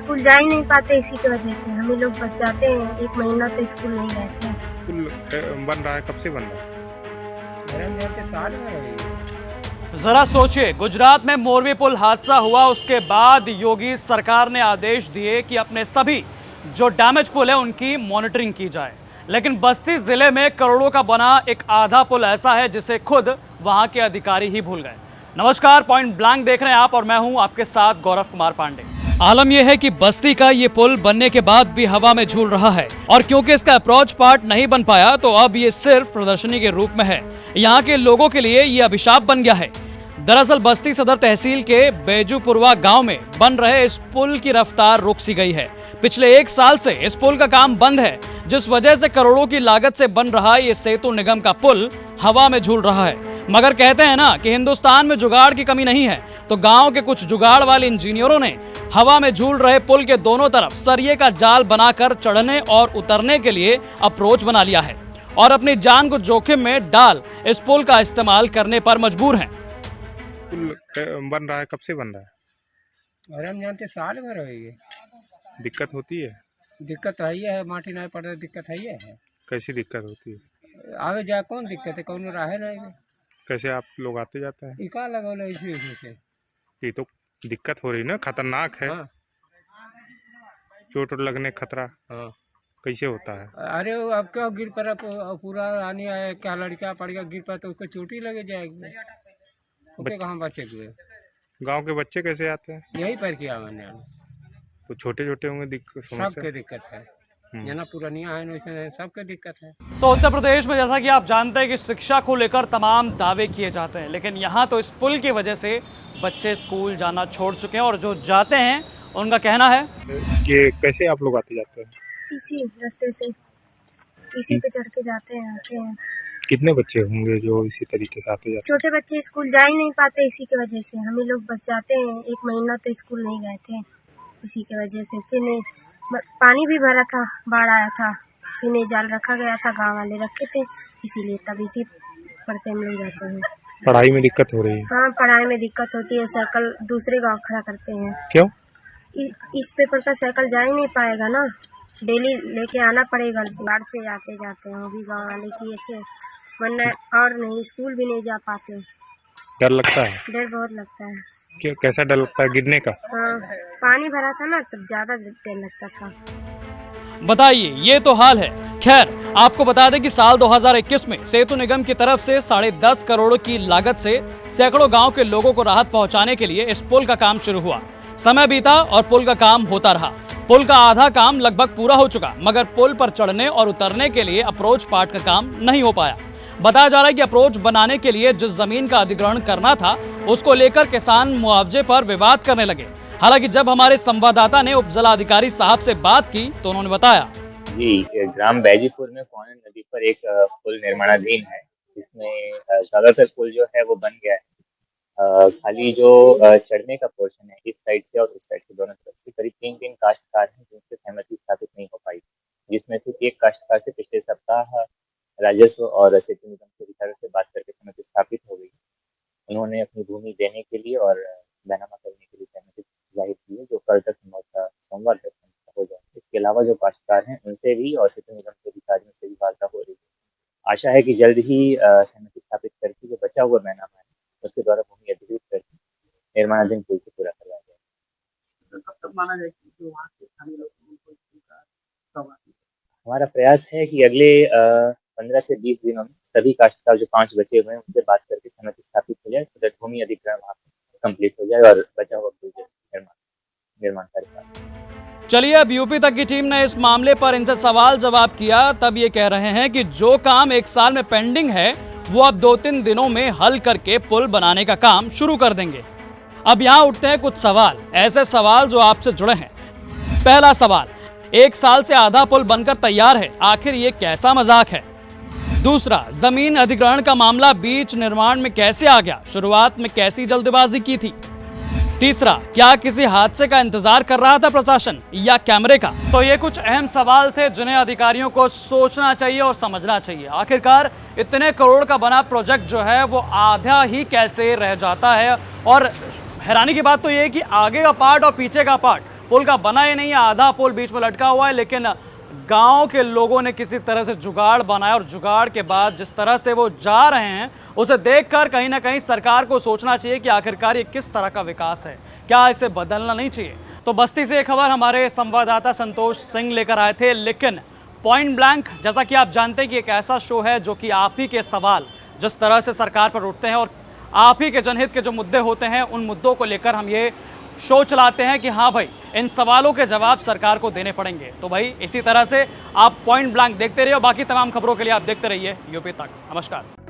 School जा ही नहीं पाते, इसी की वजह से हम ही लोग बच जाते हैं। 1 महीना तो स्कूल नहीं गए थे। स्कूल बन रहा है, कब से बन रहा है? साल में रही। जरा सोचिए, गुजरात में मोरवी पुल हादसा हुआ, उसके बाद योगी सरकार ने आदेश दिए कि अपने सभी जो डैमेज पुल है उनकी मॉनिटरिंग की जाए। लेकिन बस्ती जिले में करोड़ों का बना एक आधा पुल ऐसा है जिसे खुद वहां के अधिकारी ही भूल गए। नमस्कार, पॉइंट ब्लैंक देख रहे हैं आप और मैं हूं आपके साथ गौरव कुमार पांडे। आलम यह है कि बस्ती का ये पुल बनने के बाद भी हवा में झूल रहा है और क्योंकि इसका अप्रोच पार्ट नहीं बन पाया तो अब ये सिर्फ प्रदर्शनी के रूप में है। यहाँ के लोगों के लिए ये अभिशाप बन गया है। दरअसल बस्ती सदर तहसील के बेजूपुरवा गांव में बन रहे इस पुल की रफ्तार रुक सी गई है। पिछले 1 साल से इस पुल का काम बंद है, जिस वजह से करोड़ों की लागत से बन रहा ये सेतु निगम का पुल हवा में झूल रहा है। मगर कहते हैं ना कि हिंदुस्तान में जुगाड़ की कमी नहीं है, तो गांव के कुछ जुगाड़ वाले इंजीनियरों ने हवा में झूल रहे पुल के दोनों तरफ सरिये का जाल बनाकर चढ़ने और उतरने के लिए अप्रोच बना लिया है और अपनी जान को जोखिम में डाल इस पुल का इस्तेमाल करने पर मजबूर हैं। पुल बन रहा है, कब से बन रहा है? अरे हम जानते साल में रही। दिक्कत होती है? दिक्कत है ही है, माटी नहीं पड़ रही, दिक्कत है ही है। कैसी दिक्कत होती है? आगे जा कौन दिक्कत है, कौन राह नहीं। कैसे आप लोग आते जाते हैं? इका लगा इसी वजह से। ये तो दिक्कत हो रही ना, खतरनाक है। हाँ। चोट लगने खतरा हाँ। कैसे होता है? अरे वो अब क्या गिर पड़ा, पूरा आने आया, क्या लड़का पड़ गया, गिर पड़ा तो उसको चोटी लगे जाएगी। ओके, कहाँ बचे हुए? गांव के बच्चे कैसे आते हैं? यही पर किया मैंने। तो छोटे छोटे होंगे सबके दिक्कत है, जना पुरानिया है वैसे सबके दिक्कत है। तो उत्तर प्रदेश में जैसा कि आप जानते हैं कि शिक्षा को लेकर तमाम दावे किए जाते हैं, लेकिन यहाँ तो इस पुल की वजह से बच्चे स्कूल जाना छोड़ चुके हैं और जो जाते हैं उनका कहना है कि कैसे आप लोग आते जाते हैं? इसी रास्ते से, इसी पे चढ़ के जाते हैं, आते हैं। कितने बच्चे होंगे जो इसी तरीके से आते जाते छोटे बच्चे स्कूल जा ही नहीं पाते, इसी की वजह से हम ही लोग बच जाते हैं। 1 महीना तो स्कूल नहीं गए थे, इसी की वजह से। फिर पानी भी भरा था, बाढ़ आया था, फिर जाल रखा गया था, गांव वाले रखे थे, इसीलिए तभी से पढ़ते हम लोग जाते हैं। पढ़ाई में दिक्कत हो रही है? हाँ, पढ़ाई में दिक्कत होती है। साइकिल दूसरे गांव खड़ा करते हैं। क्यों? इस पेपर का साइकिल जा ही नहीं पाएगा ना, डेली लेके आना पड़ेगा। बाढ़ से आते जाते हैं, वो भी गाँव वाले की ऐसे, वरना और नहीं, स्कूल भी नहीं जा पाते। डर लगता है? डर बहुत लगता है। क्या, कैसा डर लगता है? गिरने का? हाँ, पानी भरा था ना, तब ज्यादा डर लगता था। बताइए, ये तो हाल है। खैर, आपको बता दें कि साल 2021 में सेतु निगम की तरफ से 10.5 करोड़ की लागत से सैकड़ों गांव के लोगों को राहत पहुंचाने के लिए इस पुल का काम शुरू हुआ। समय बीता और पुल का काम होता रहा। पुल का आधा काम लगभग पूरा हो चुका, मगर पुल पर चढ़ने और उतरने के लिए अप्रोच पार्ट का काम नहीं हो पाया। बताया जा रहा है कि अप्रोच बनाने के लिए जिस जमीन का अधिग्रहण करना था, उसको लेकर किसान मुआवजे पर विवाद करने लगे। हालांकि जब हमारे संवाददाता ने उप जिलाधिकारी साहब से बात की तो उन्होंने बताया, जी, ग्राम बैजीपुर में कोयना नदी पर एक पुल निर्माणाधीन है। इसमें ज्यादातर पुल जो है वो बन गया है। खाली जो चढ़ने का पोर्शन है इस साइड से और उस साइड से, दोनों तरफ से करीब 3 काश्तकार हैं जिनसे सहमति स्थापित नहीं हो पाई, जिसमें से एक काश्तकार से पिछले सप्ताह राजस्व और सेतु निगम के अधिकारियों से बात करके सहमति स्थापित हो गई। उन्होंने अपनी भूमि देने के लिए और बैनामा करने के लिए सहमति जाहिर की है, जो कल तक संभवतः सोमवार तक हो जाए। इसके अलावा जो काश्तकार हैं उनसे भी और सेतु निगम के अधिकारियों से भी वार्ता हो रही है। आशा है कि जल्द ही सहमति स्थापित करके जो बचा हुआ बैनामा है उसके द्वारा भूमि अधिकृत करके निर्माणाधीन पुल को पूरा करवाया जाए। कब तक माना जाए कि जो वहाँ के स्थानीय लोग, हमारा प्रयास है कि अगले 15 से 20 दिनों में सभी काश्तकार जो 5 बचे हुए हैं उनसे बात करके सहमति स्थापित हो जाए, तो दैट भूमि अधिग्रहण वहाँ कंप्लीट हो जाए और बचा हुआ पुल निर्माण कार्य। चलिए, अब यूपी तक की टीम ने इस मामले पर इनसे सवाल जवाब किया, तब ये कह रहे हैं कि जो काम 1 साल में पेंडिंग है वो अब 2-3 दिनों में हल करके पुल बनाने का काम शुरू कर देंगे। अब यहाँ उठते हैं कुछ सवाल, ऐसे सवाल जो आपसे जुड़े हैं। पहला सवाल, 1 साल से आधा पुल बनकर तैयार है, आखिर ये कैसा मजाक है? दूसरा, जमीन अधिग्रहण का मामला बीच निर्माण में कैसे आ गया? शुरुआत में कैसी जल्दबाजी की थी? तीसरा, क्या किसी हादसे का इंतजार कर रहा था प्रशासन या कैमरे का? तो ये कुछ अहम सवाल थे जिन्हें अधिकारियों को सोचना चाहिए और समझना चाहिए। आखिरकार इतने करोड़ का बना प्रोजेक्ट जो है वो आधा ही कैसे रह जाता है। और हैरानी की बात तो ये है कि आगे का पार्ट और पीछे का पार्ट पुल का बना ही नहीं है, आधा पुल बीच में लटका हुआ है, लेकिन गांव के लोगों ने किसी तरह से जुगाड़ बनाया और जुगाड़ के बाद जिस तरह से वो जा रहे हैं उसे देखकर कहीं ना कहीं सरकार को सोचना चाहिए कि आखिरकार ये किस तरह का विकास है, क्या इसे बदलना नहीं चाहिए। तो बस्ती से ये खबर हमारे संवाददाता संतोष सिंह लेकर आए थे, लेकिन पॉइंट ब्लैंक, जैसा कि आप जानते हैं कि एक ऐसा शो है जो कि आप ही के सवाल जिस तरह से सरकार पर उठते हैं और आप ही के जनहित के जो मुद्दे होते हैं उन मुद्दों को लेकर हम ये शो चलाते हैं कि हाँ भाई इन सवालों के जवाब सरकार को देने पड़ेंगे। तो भाई इसी तरह से आप पॉइंट ब्लैंक देखते रहिए और बाकी तमाम खबरों के लिए आप देखते रहिए यूपी तक। नमस्कार।